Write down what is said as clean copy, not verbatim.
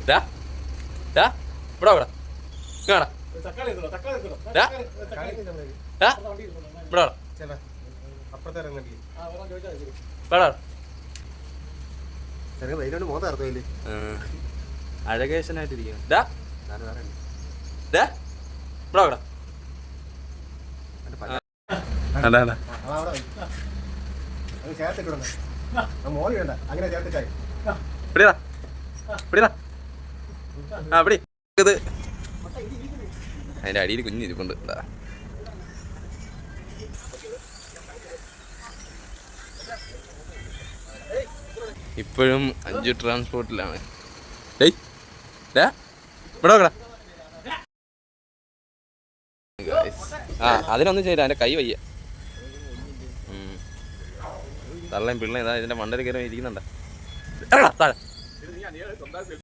ഡാ ഡാ ഇവിടെ ഇവിടെ കാണാ ഡാ ഡാ ഇവിടെ അഴകേശനായിട്ടിരിക്കും അതിന്റെ അടിയിൽ കുഞ്ഞിരിപ്പുണ്ട്. ഇപ്പോഴും 5 ട്രാൻസ്പോർട്ടിലാണ്. അതിനൊന്നും ചെയ്യില്ല, അതിന്റെ കൈ വയ്യ. തള്ളയും പിള്ളയും ഇതിന്റെ മണ്ടയിൽ കയറി ഇരിക്കുന്നുണ്ട്. താഴെ